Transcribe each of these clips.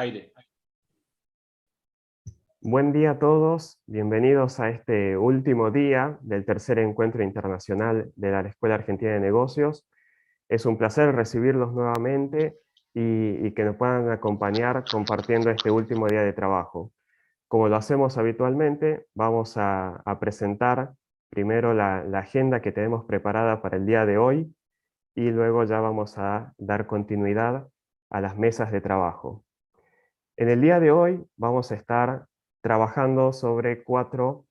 Aire. Buen día a todos, bienvenidos a este último día del tercer encuentro internacional de la Escuela Argentina de Negocios. Es un placer recibirlos nuevamente y que nos puedan acompañar compartiendo este último día de trabajo. Como lo hacemos habitualmente, vamos a presentar primero la agenda que tenemos preparada para el día de hoy y luego ya vamos a dar continuidad a las mesas de trabajo. En el día de hoy vamos a estar trabajando sobre 4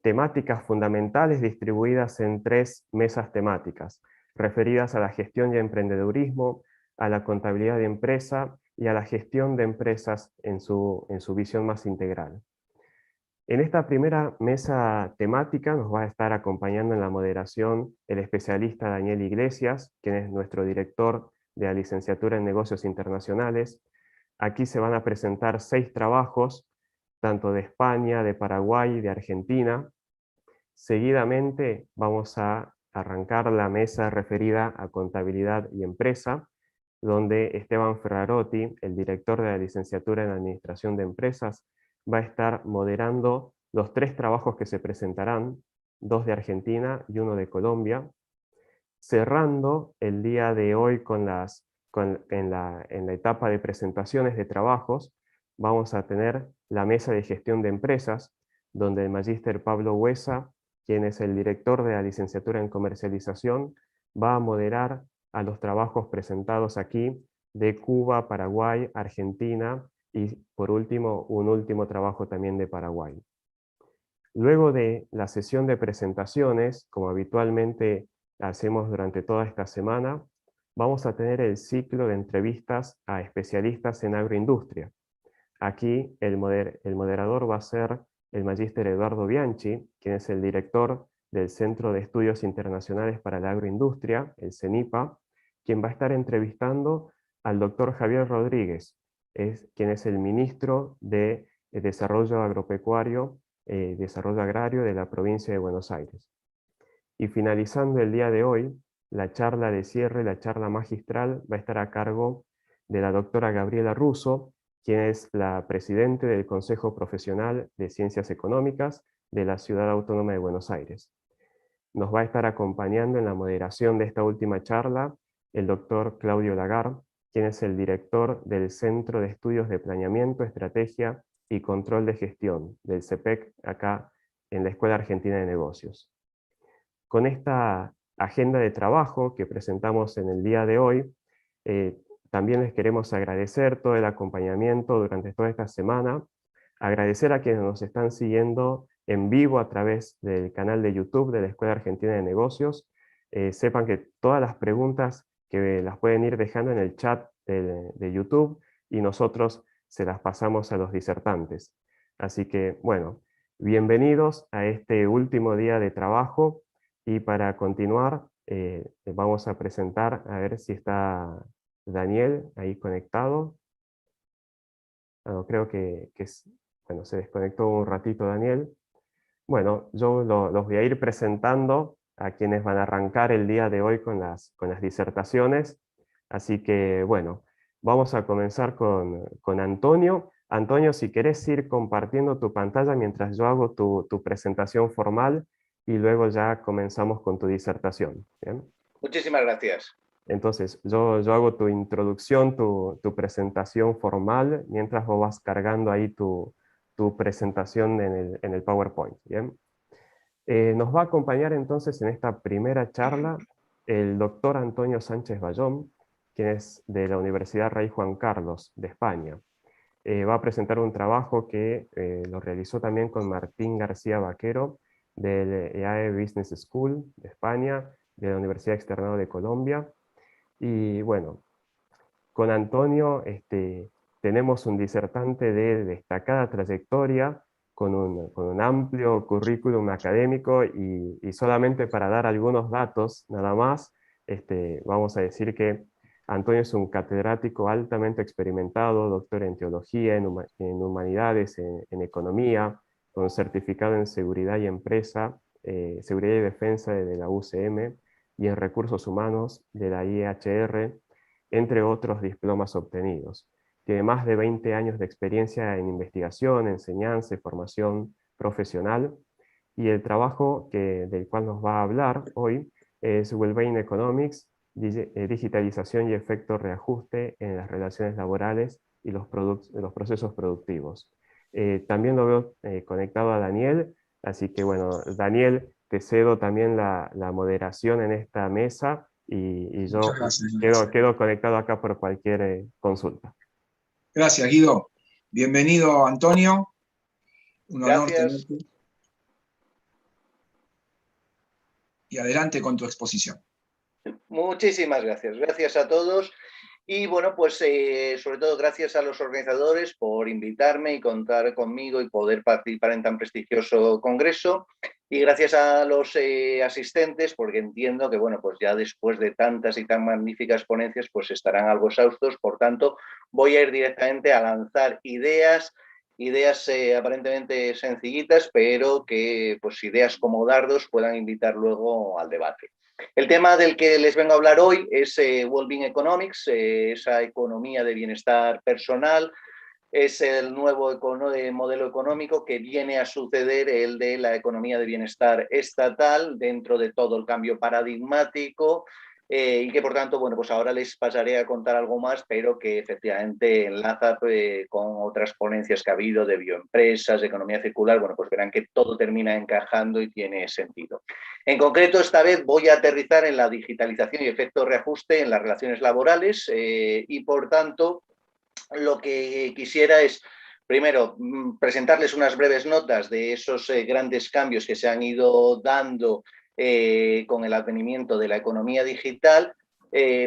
temáticas fundamentales distribuidas en 3 mesas temáticas, referidas a la gestión y emprendedurismo, a la contabilidad de empresa y a la gestión de empresas en su visión más integral. En esta primera mesa temática nos va a estar acompañando en la moderación el especialista Daniel Iglesias, quien es nuestro director de la licenciatura en Negocios Internacionales. Aquí se van a presentar 6 trabajos, tanto de España, de Paraguay y de Argentina. Seguidamente vamos a arrancar la mesa referida a contabilidad y empresa, donde Esteban Ferrarotti, el director de la licenciatura en Administración de Empresas, va a estar moderando los 3 trabajos que se presentarán, 2 de Argentina y 1 de Colombia, cerrando el día de hoy en la etapa de presentaciones de trabajos. Vamos a tener la mesa de gestión de empresas, donde el magíster Pablo Huesa, quien es el director de la licenciatura en comercialización, va a moderar a los trabajos presentados aquí de Cuba, Paraguay, Argentina y por último un último trabajo también de Paraguay. Luego de la sesión de presentaciones, como habitualmente hacemos durante toda esta semana, vamos a tener el ciclo de entrevistas a especialistas en agroindustria. Aquí el moderador va a ser el magíster Eduardo Bianchi, quien es el director del Centro de Estudios Internacionales para la Agroindustria, el CENIPA, quien va a estar entrevistando al doctor Javier Rodríguez, quien es el ministro de Desarrollo Agropecuario, Desarrollo Agrario de la provincia de Buenos Aires. Y finalizando el día de hoy, la charla de cierre, la charla magistral, va a estar a cargo de la doctora Gabriela Russo, quien es la presidente del Consejo Profesional de Ciencias Económicas de la Ciudad Autónoma de Buenos Aires. Nos va a estar acompañando en la moderación de esta última charla el doctor Claudio Lagar, quien es el director del Centro de Estudios de Planeamiento, Estrategia y Control de Gestión, del CEPEC, acá en la Escuela Argentina de Negocios. Con esta agenda de trabajo que presentamos en el día de hoy, también les queremos agradecer todo el acompañamiento durante toda esta semana, agradecer a quienes nos están siguiendo en vivo a través del canal de YouTube de la Escuela Argentina de Negocios. Sepan que todas las preguntas que las pueden ir dejando en el chat de YouTube y nosotros se las pasamos a los disertantes. Así que, bueno, bienvenidos a este último día de trabajo y para continuar vamos a presentar, a ver si está Daniel ahí conectado. No, creo que bueno, se desconectó un ratito Daniel. Bueno, yo los voy a ir presentando a quienes van a arrancar el día de hoy con las disertaciones. Así que, bueno, vamos a comenzar con Antonio. Antonio, si querés ir compartiendo tu pantalla mientras yo hago tu presentación formal y luego ya comenzamos con tu disertación. ¿Bien? Muchísimas gracias. Entonces, yo hago tu introducción, tu presentación formal, mientras vos vas cargando ahí tu presentación en el PowerPoint. ¿Bien? Nos va a acompañar entonces en esta primera charla el doctor Antonio Sánchez Bayón, quien es de la Universidad Rey Juan Carlos de España. Va a presentar un trabajo que lo realizó también con Martín García Vaquero del EAE Business School de España, de la Universidad Externado de Colombia. Y bueno, con Antonio tenemos un disertante de destacada trayectoria, con un amplio currículum académico y solamente para dar algunos datos nada más, vamos a decir que Antonio es un catedrático altamente experimentado, doctor en teología, en humanidades, en economía, con certificado en seguridad y empresa, seguridad y defensa de la UCM y en recursos humanos de la IHR, entre otros diplomas obtenidos. tiene más de 20 años de experiencia en investigación, enseñanza y formación profesional, y el trabajo del cual nos va a hablar hoy es Wellbeing Economics, digitalización y efecto reajuste en las relaciones laborales y los procesos productivos. También lo veo conectado a Daniel, así que bueno, Daniel, te cedo también la moderación en esta mesa y Muchas yo gracias. quedo conectado acá por cualquier consulta. Gracias, Guido. Bienvenido, Antonio. Un honor Gracias. tenerte. Y adelante con tu exposición. Muchísimas gracias. Gracias a todos. Y bueno, pues sobre todo gracias a los organizadores por invitarme y contar conmigo y poder participar en tan prestigioso congreso. Y gracias a los asistentes, porque entiendo que, bueno, pues ya después de tantas y tan magníficas ponencias, pues estarán algo exhaustos. Por tanto, voy a ir directamente a lanzar ideas aparentemente sencillitas, pero que pues ideas como dardos puedan invitar luego al debate. El tema del que les vengo a hablar hoy es Wellbeing Economics, esa economía de bienestar personal. Es el nuevo modelo económico que viene a suceder el de la economía de bienestar estatal dentro de todo el cambio paradigmático y que por tanto, bueno, pues ahora les pasaré a contar algo más, pero que efectivamente enlaza con otras ponencias que ha habido de bioempresas, de economía circular. Bueno, pues verán que todo termina encajando y tiene sentido. En concreto, esta vez voy a aterrizar en la digitalización y efecto reajuste en las relaciones laborales y por tanto lo que quisiera es, primero, presentarles unas breves notas de esos grandes cambios que se han ido dando con el advenimiento de la economía digital,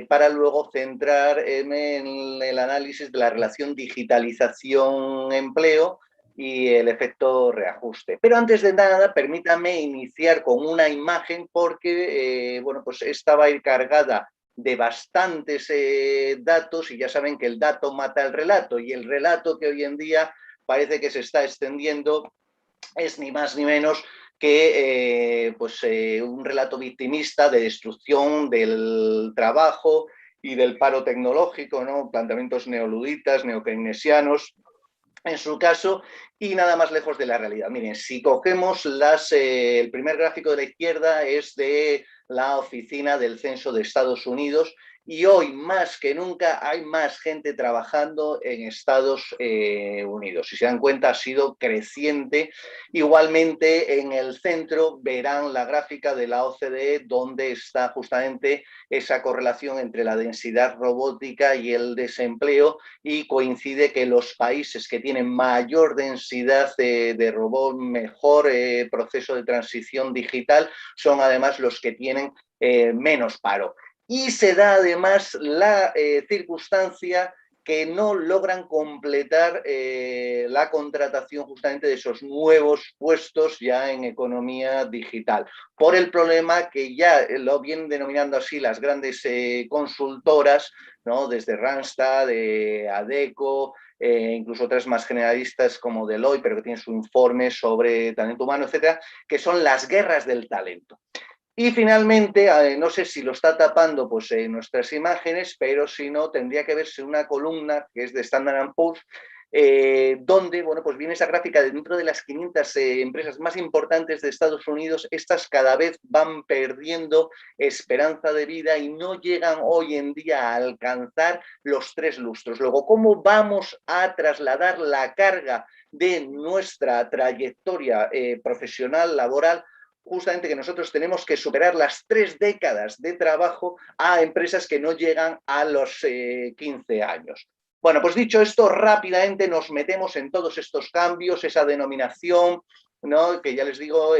para luego centrar en el análisis de la relación digitalización-empleo y el efecto reajuste. Pero antes de nada, permítanme iniciar con una imagen porque, bueno, pues esta va a ir cargada de bastantes datos y ya saben que el dato mata el relato y el relato que hoy en día parece que se está extendiendo es ni más ni menos que un relato victimista de destrucción del trabajo y del paro tecnológico, ¿no? Planteamientos neoluditas, neokeynesianos, en su caso, y nada más lejos de la realidad. Miren, si cogemos el primer gráfico de la izquierda es de la Oficina del Censo de Estados Unidos y hoy más que nunca hay más gente trabajando en Estados Unidos. Si se dan cuenta, ha sido creciente. Igualmente, en el centro verán la gráfica de la OCDE donde está justamente esa correlación entre la densidad robótica y el desempleo y coincide que los países que tienen mayor densidad de robot, mejor proceso de transición digital, son además los que tienen menos paro. Y se da además la circunstancia que no logran completar la contratación justamente de esos nuevos puestos ya en economía digital, por el problema que ya lo vienen denominando así las grandes consultoras, ¿no? Desde Randstad, Adecco, incluso otras más generalistas como Deloitte, pero que tienen su informe sobre talento humano, etcétera, que son las guerras del talento. Y finalmente, no sé si lo está tapando pues, nuestras imágenes, pero si no, tendría que verse una columna que es de Standard & Poor's, donde bueno, pues viene esa gráfica de dentro de las 500 empresas más importantes de Estados Unidos, estas cada vez van perdiendo esperanza de vida y no llegan hoy en día a alcanzar los 3 lustros. Luego, ¿cómo vamos a trasladar la carga de nuestra trayectoria profesional, laboral, justamente que nosotros tenemos que superar las 3 décadas de trabajo a empresas que no llegan a los 15 años? Bueno, pues dicho esto, rápidamente nos metemos en todos estos cambios, esa denominación, ¿no? Que ya les digo,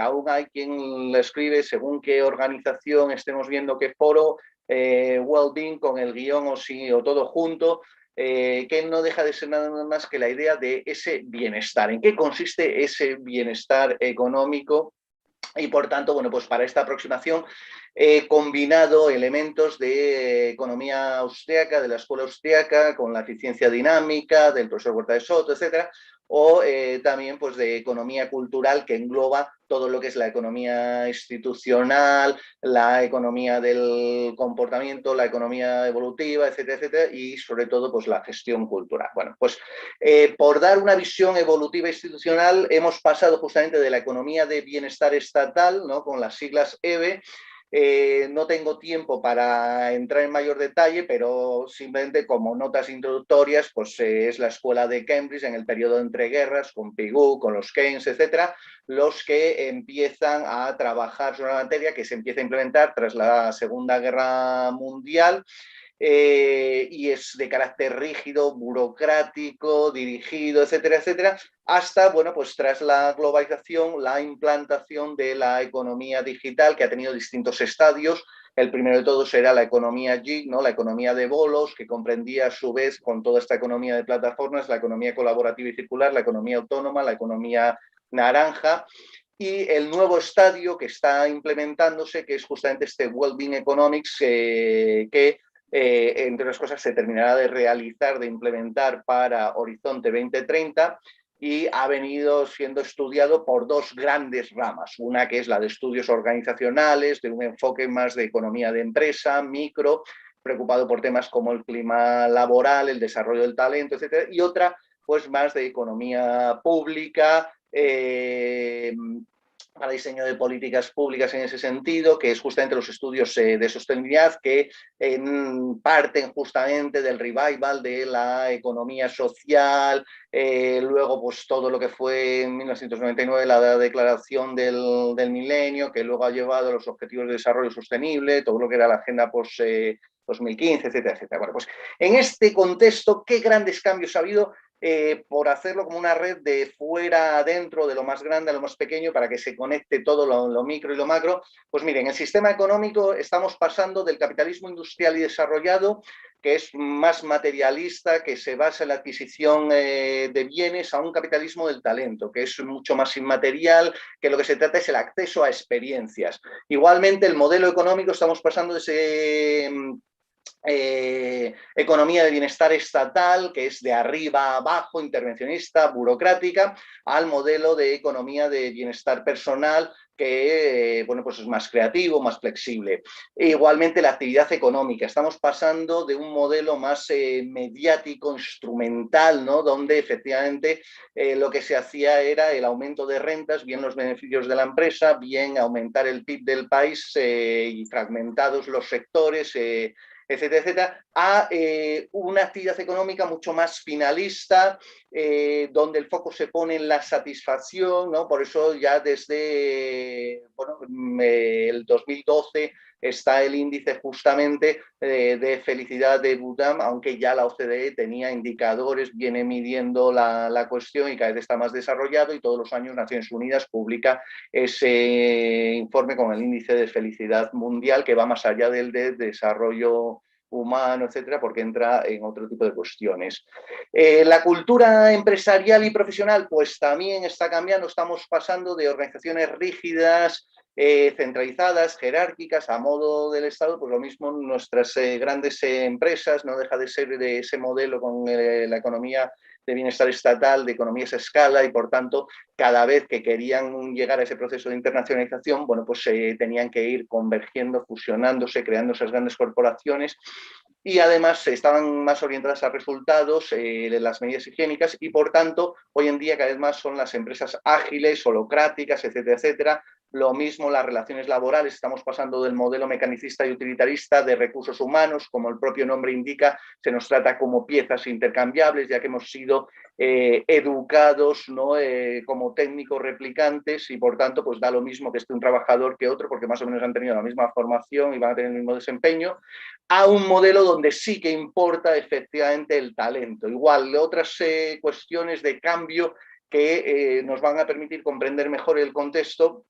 aún hay quien la escribe según qué organización estemos viendo qué foro, Wellbeing con el guión o todo junto, que no deja de ser nada más que la idea de ese bienestar. ¿En qué consiste ese bienestar económico? Y por tanto, bueno, pues para esta aproximación he combinado elementos de economía austriaca, de la escuela austriaca, con la eficiencia dinámica del profesor Huerta de Soto, etcétera, o también pues, de economía cultural, que engloba todo lo que es la economía institucional, la economía del comportamiento, la economía evolutiva, etcétera, etcétera, y sobre todo pues, la gestión cultural. Bueno, pues por dar una visión evolutiva institucional, hemos pasado justamente de la economía de bienestar estatal, ¿no?, con las siglas EBE. No tengo tiempo para entrar en mayor detalle, pero simplemente como notas introductorias, pues es la escuela de Cambridge en el periodo de entreguerras, con Pigou, con los Keynes, etcétera, los que empiezan a trabajar sobre una materia que se empieza a implementar tras la Segunda Guerra Mundial. Y es de carácter rígido, burocrático, dirigido, etcétera, etcétera, hasta, bueno, pues tras la globalización, la implantación de la economía digital, que ha tenido distintos estadios. El primero de todos era la economía gig, ¿no?, la economía de bolos, que comprendía a su vez con toda esta economía de plataformas, la economía colaborativa y circular, la economía autónoma, la economía naranja, y el nuevo estadio que está implementándose, que es justamente este Wellbeing Economics, que entre otras cosas se terminará de realizar, de implementar para Horizonte 2030, y ha venido siendo estudiado por dos grandes ramas, una que es la de estudios organizacionales, de un enfoque más de economía de empresa, micro, preocupado por temas como el clima laboral, el desarrollo del talento, etcétera, y otra pues más de economía pública, para diseño de políticas públicas en ese sentido, que es justamente los estudios de sostenibilidad que parten justamente del revival de la economía social, luego pues todo lo que fue en 1999 la declaración del milenio, que luego ha llevado a los objetivos de desarrollo sostenible, todo lo que era la agenda post 2015, etcétera, etcétera. Bueno, pues en este contexto, ¿qué grandes cambios ha habido? Por hacerlo como una red de fuera a adentro, de lo más grande a lo más pequeño, para que se conecte todo lo micro y lo macro. Pues miren, el sistema económico estamos pasando del capitalismo industrial y desarrollado, que es más materialista, que se basa en la adquisición de bienes, a un capitalismo del talento, que es mucho más inmaterial, que lo que se trata es el acceso a experiencias. Igualmente, el modelo económico, estamos pasando de ese economía de bienestar estatal, que es de arriba a abajo, intervencionista, burocrática, al modelo de economía de bienestar personal, que bueno, pues es más creativo, más flexible. Igualmente la actividad económica. Estamos pasando de un modelo más mediático, instrumental, ¿no?, donde efectivamente lo que se hacía era el aumento de rentas, bien los beneficios de la empresa, bien aumentar el PIB del país, y fragmentados los sectores, etcétera, etcétera, a una actividad económica mucho más finalista, donde el foco se pone en la satisfacción, ¿no? Por eso ya desde bueno, el 2012 está el índice justamente de felicidad de Budam, aunque ya la OCDE tenía indicadores, viene midiendo la cuestión y cada vez está más desarrollado, y todos los años Naciones Unidas publica ese informe con el índice de felicidad mundial, que va más allá del de desarrollo humano, etcétera, porque entra en otro tipo de cuestiones. La cultura empresarial y profesional pues también está cambiando, estamos pasando de organizaciones rígidas, centralizadas, jerárquicas, a modo del Estado, pues lo mismo nuestras grandes empresas, no deja de ser de ese modelo con la economía de bienestar estatal, de economías a escala, y por tanto, cada vez que querían llegar a ese proceso de internacionalización, bueno, pues tenían que ir convergiendo, fusionándose, creando esas grandes corporaciones, y además estaban más orientadas a resultados, las medidas higiénicas, y por tanto, hoy en día cada vez más son las empresas ágiles, holocráticas, etcétera, etcétera. Lo mismo las relaciones laborales, estamos pasando del modelo mecanicista y utilitarista de recursos humanos, como el propio nombre indica, se nos trata como piezas intercambiables, ya que hemos sido educados, ¿no?, como técnicos replicantes, y por tanto pues da lo mismo que esté un trabajador que otro, porque más o menos han tenido la misma formación y van a tener el mismo desempeño, a un modelo donde sí que importa efectivamente el talento. Igual, otras cuestiones de cambio que nos van a permitir comprender mejor el contexto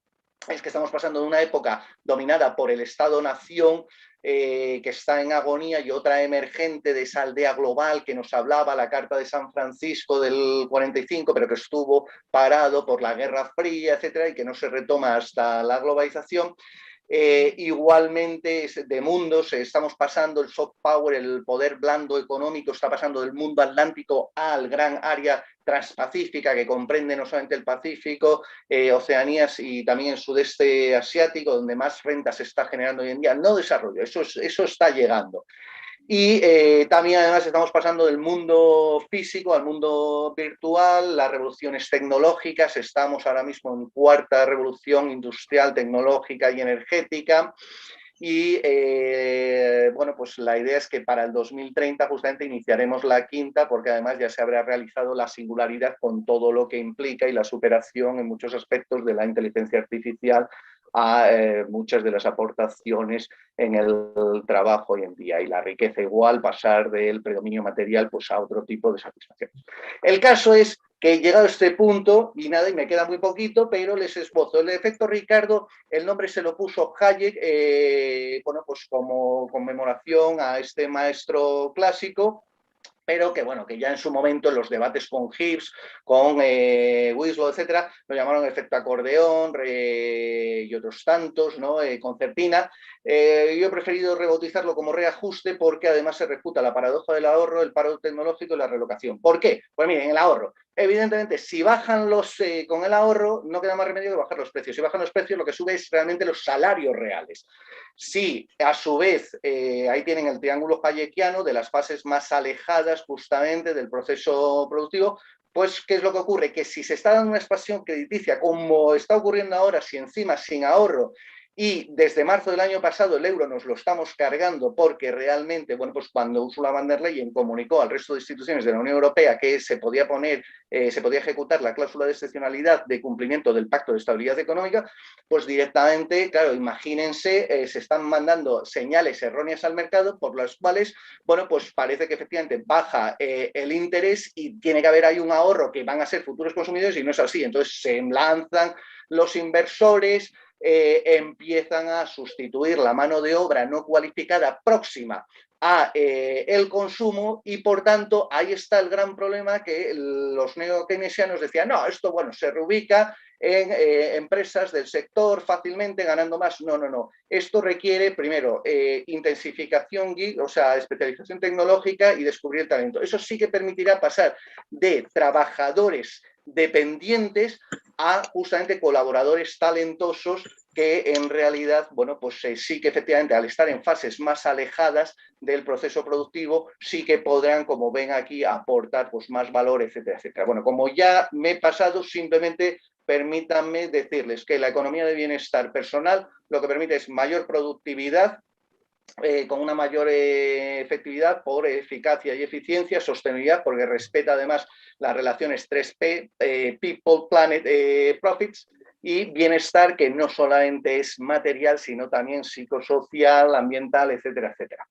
es que estamos pasando de una época dominada por el Estado-nación, que está en agonía, y otra emergente de esa aldea global que nos hablaba la Carta de San Francisco del 45, pero que estuvo parado por la Guerra Fría, etcétera, y que no se retoma hasta la globalización. igualmente de mundos, estamos pasando el soft power, el poder blando económico, está pasando del mundo atlántico al gran área transpacífica que comprende no solamente el Pacífico, Oceanías y también el sudeste asiático, donde más renta se está generando hoy en día, no desarrollo, eso está llegando. Y también además estamos pasando del mundo físico al mundo virtual, las revoluciones tecnológicas, estamos ahora mismo en cuarta revolución industrial, tecnológica y energética. Y bueno, pues la idea es que para el 2030 justamente iniciaremos la quinta, porque además ya se habrá realizado la singularidad con todo lo que implica y la superación en muchos aspectos de la inteligencia artificial a muchas de las aportaciones en el trabajo hoy en día, y la riqueza igual, pasar del predominio material pues a otro tipo de satisfacciones. El caso es que llegado a este punto, y nada, y me queda muy poquito, pero les esbozo. El efecto Ricardo, el nombre se lo puso Hayek, bueno, pues como conmemoración a este maestro clásico, pero que bueno, que ya en su momento en los debates con Gibbs, con Winslow, etcétera, lo llamaron efecto acordeón y otros tantos, ¿no? Concertina. Yo he preferido rebautizarlo como reajuste porque además se refuta la paradoja del ahorro, el paro tecnológico y la relocación. ¿Por qué? Pues miren, el ahorro. Evidentemente, si bajan con el ahorro, no queda más remedio que bajar los precios. Si bajan los precios, lo que sube es realmente los salarios reales. Si, a su vez, ahí tienen el triángulo hayekiano de las fases más alejadas justamente del proceso productivo, pues, ¿qué es lo que ocurre? Que si se está dando una expansión crediticia, como está ocurriendo ahora, si encima sin ahorro, y desde marzo del año pasado el euro nos lo estamos cargando porque realmente, bueno, pues cuando Ursula von der Leyen comunicó al resto de instituciones de la Unión Europea que se podía ejecutar la cláusula de excepcionalidad de cumplimiento del Pacto de Estabilidad Económica, pues directamente, claro, imagínense, se están mandando señales erróneas al mercado por las cuales, bueno, pues parece que efectivamente baja el interés y tiene que haber ahí un ahorro que van a ser futuros consumidores y no es así. Entonces se lanzan los inversores, empiezan a sustituir la mano de obra no cualificada próxima a el consumo, y por tanto ahí está el gran problema que los neokeynesianos decían, no, esto bueno, se reubica en empresas del sector fácilmente ganando más. No, no, no. Esto requiere primero intensificación, o sea, especialización tecnológica y descubrir el talento. Eso sí que permitirá pasar de trabajadores dependientes a justamente colaboradores talentosos que en realidad, bueno, pues sí que efectivamente al estar en fases más alejadas del proceso productivo, sí que podrán, como ven aquí, aportar pues más valor, etcétera, etcétera. Bueno, como ya me he pasado, simplemente permítanme decirles que la economía de bienestar personal lo que permite es mayor productividad, con una mayor efectividad por eficacia y eficiencia, sostenibilidad, porque respeta además las relaciones 3P, People, Planet, Profits, y bienestar que no solamente es material, sino también psicosocial, ambiental, etcétera, etcétera.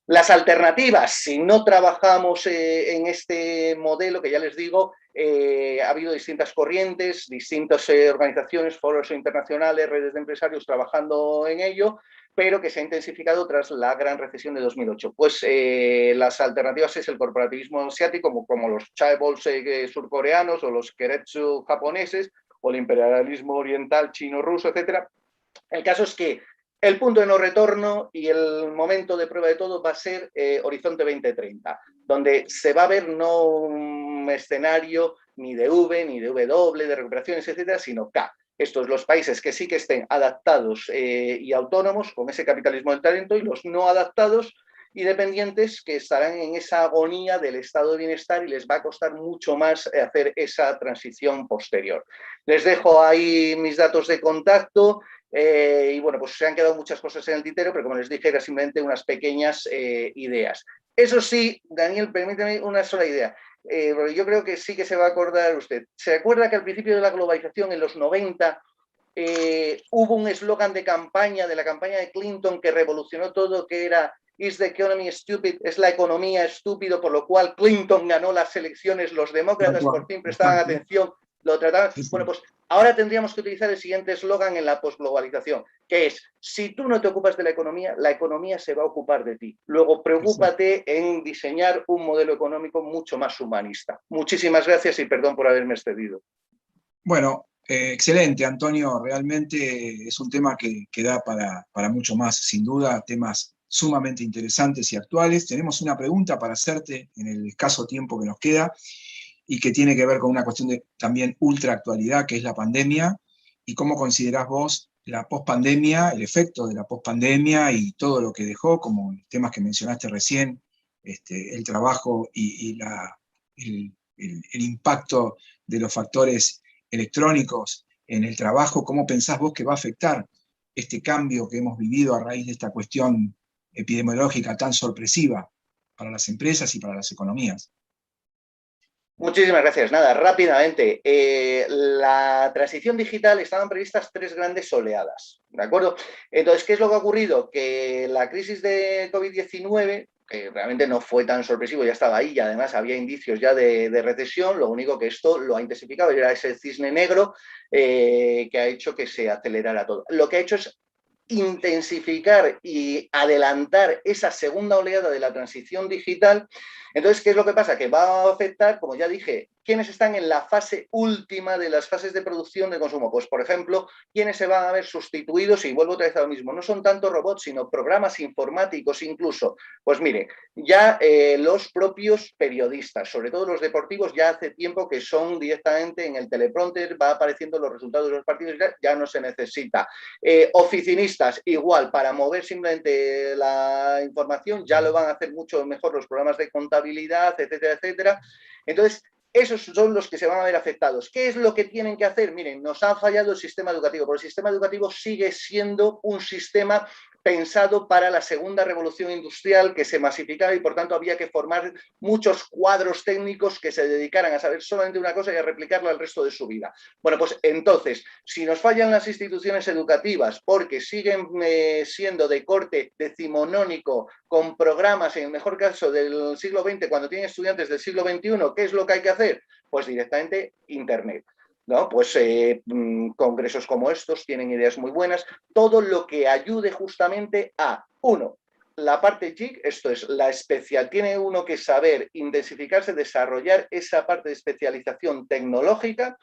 Las alternativas, si no trabajamos en este modelo, que ya les digo, ha habido distintas corrientes, distintas organizaciones, foros internacionales, redes de empresarios trabajando en ello, pero que se ha intensificado tras la gran recesión de 2008. Pues las alternativas es el corporativismo asiático, como los chaebols surcoreanos o los keiretsu japoneses, o el imperialismo oriental chino-ruso, etcétera. El caso es que el punto de no retorno y el momento de prueba de todo va a ser Horizonte 2030, donde se va a ver no un escenario ni de V, ni de W, de recuperaciones, etcétera, sino K. Estos los países que sí que estén adaptados y autónomos con ese capitalismo del talento, y los no adaptados y dependientes que estarán en esa agonía del estado de bienestar y les va a costar mucho más hacer esa transición posterior. Les dejo ahí mis datos de contacto. Y bueno, pues se han quedado muchas cosas en el tintero, pero como les dije, era simplemente unas pequeñas ideas. Eso sí, Daniel, permíteme una sola idea. Porque yo creo que sí que se va a acordar usted. ¿Se acuerda que al principio de la globalización, en los 90, hubo un eslogan de campaña, de la campaña de Clinton, que revolucionó todo, que era "Is the economy stupid?", es la economía estúpido, por lo cual Clinton ganó las elecciones, los demócratas por fin prestaban atención, lo trataban. Bueno, pues ahora tendríamos que utilizar el siguiente eslogan en la posglobalización, que es: si tú no te ocupas de la economía se va a ocupar de ti. Luego, preocúpate en diseñar un modelo económico mucho más humanista. Muchísimas gracias y perdón por haberme excedido. Bueno, Excelente, Antonio. Realmente es un tema que da para mucho más, sin duda, temas sumamente interesantes y actuales. Tenemos una pregunta para hacerte en el escaso tiempo que nos queda y que tiene que ver con una cuestión de también ultra actualidad, que es la pandemia, y cómo considerás vos la pospandemia, el efecto de la pospandemia y todo lo que dejó, como los temas que mencionaste recién, el trabajo y el impacto de los factores electrónicos en el trabajo. ¿Cómo pensás vos que va a afectar este cambio que hemos vivido a raíz de esta cuestión epidemiológica tan sorpresiva para las empresas y para las economías? Muchísimas gracias. Nada, rápidamente. La transición digital, estaban previstas 3 grandes oleadas, ¿de acuerdo? Entonces, ¿qué es lo que ha ocurrido? Que la crisis de COVID-19, que realmente no fue tan sorpresivo, ya estaba ahí y además había indicios ya de recesión, lo único que esto lo ha intensificado, era ese cisne negro que ha hecho que se acelerara todo. Lo que ha hecho es intensificar y adelantar esa segunda oleada de la transición digital. Entonces, ¿qué es lo que pasa? Que va a afectar, como ya dije, ¿quiénes están en la fase última de las fases de producción de consumo? Pues, por ejemplo, ¿quiénes se van a ver sustituidos? Y vuelvo otra vez a lo mismo, no son tanto robots, sino programas informáticos incluso. Pues mire, ya los propios periodistas, sobre todo los deportivos, ya hace tiempo que son directamente en el teleprompter, va apareciendo los resultados de los partidos, ya no se necesita. Oficinistas, igual, para mover simplemente la información, ya lo van a hacer mucho mejor los programas de contabilidad, etcétera, etcétera. Entonces, esos son los que se van a ver afectados. ¿Qué es lo que tienen que hacer? Miren, nos ha fallado el sistema educativo, pero el sistema educativo sigue siendo un sistema pensado para la segunda revolución industrial que se masificaba y por tanto había que formar muchos cuadros técnicos que se dedicaran a saber solamente una cosa y a replicarla al resto de su vida. Bueno, pues entonces, si nos fallan las instituciones educativas porque siguen siendo de corte decimonónico, con programas, en el mejor caso del siglo XX, cuando tienen estudiantes del siglo XXI, ¿qué es lo que hay que hacer? Pues directamente Internet. ¿No? Pues congresos como estos tienen ideas muy buenas, todo lo que ayude justamente a, uno, la parte TIC, esto es, la especial, tiene uno que saber intensificarse, desarrollar esa parte de especialización tecnológica,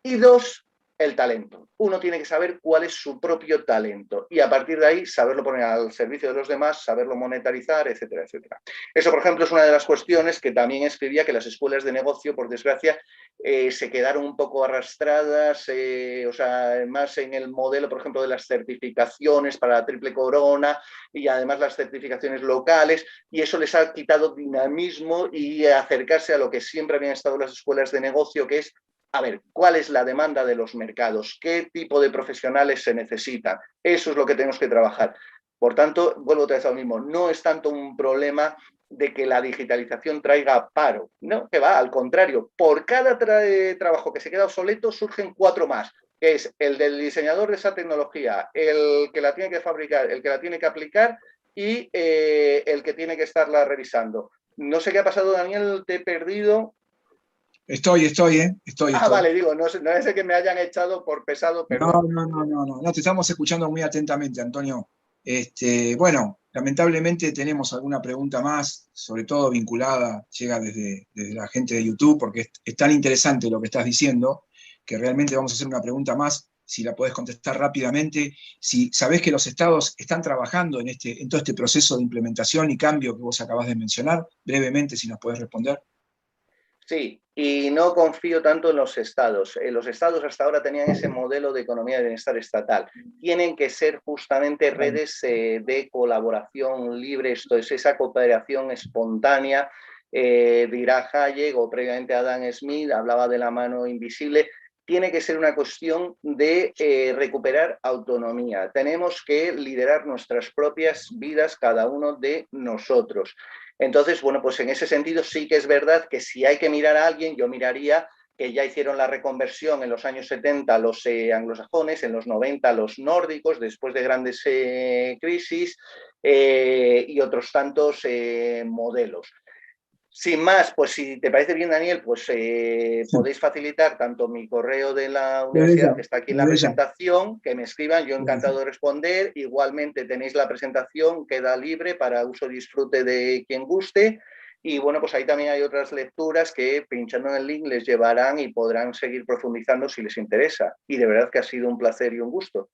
y 2, el talento. Uno tiene que saber cuál es su propio talento y a partir de ahí saberlo poner al servicio de los demás, saberlo monetarizar, etcétera, etcétera. Eso, por ejemplo, es una de las cuestiones que también escribía, que las escuelas de negocio, por desgracia, se quedaron un poco arrastradas, o sea, más en el modelo, por ejemplo, de las certificaciones para la triple corona y además las certificaciones locales, y eso les ha quitado dinamismo y acercarse a lo que siempre habían estado las escuelas de negocio, que es a ver, ¿cuál es la demanda de los mercados? ¿Qué tipo de profesionales se necesitan? Eso es lo que tenemos que trabajar. Por tanto, vuelvo otra vez a lo mismo, no es tanto un problema de que la digitalización traiga paro, no, que va, al contrario, por cada trabajo que se queda obsoleto surgen 4 más, que es el del diseñador de esa tecnología, el que la tiene que fabricar, el que la tiene que aplicar y el que tiene que estarla revisando. No sé qué ha pasado, Daniel, te he perdido. Estoy. Vale, digo, no es que me hayan echado por pesado, perdón. No, te estamos escuchando muy atentamente, Antonio. Bueno, lamentablemente tenemos alguna pregunta más, sobre todo vinculada, llega desde la gente de YouTube, porque es tan interesante lo que estás diciendo, que realmente vamos a hacer una pregunta más, si la podés contestar rápidamente. Si sabés que los estados están trabajando en todo este proceso de implementación y cambio que vos acabás de mencionar, brevemente, si nos podés responder. Sí, y no confío tanto en los estados. Los estados hasta ahora tenían ese modelo de economía de bienestar estatal. Tienen que ser justamente redes de colaboración libre, esto es esa cooperación espontánea. Dirá Hayek o previamente Adam Smith hablaba de la mano invisible. Tiene que ser una cuestión de recuperar autonomía. Tenemos que liderar nuestras propias vidas, cada uno de nosotros. Entonces, bueno, pues en ese sentido sí que es verdad que si hay que mirar a alguien, yo miraría que ya hicieron la reconversión en los años 70 los anglosajones, en los 90 los nórdicos, después de grandes crisis y otros tantos modelos. Sin más, pues si te parece bien, Daniel, pues podéis facilitar tanto mi correo de la universidad, que está aquí en la presentación, que me escriban, yo encantado de responder. Igualmente tenéis la presentación, queda libre para uso y disfrute de quien guste. Y bueno, pues ahí también hay otras lecturas que pinchando en el link les llevarán y podrán seguir profundizando si les interesa. Y de verdad que ha sido un placer y un gusto.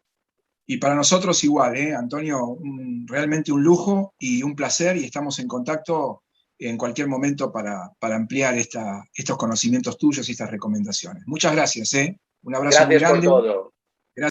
Y para nosotros igual, Antonio, realmente un lujo y un placer, y estamos en contacto en cualquier momento para ampliar estos conocimientos tuyos y estas recomendaciones. Muchas gracias. Un abrazo muy Gracias por grande. todo.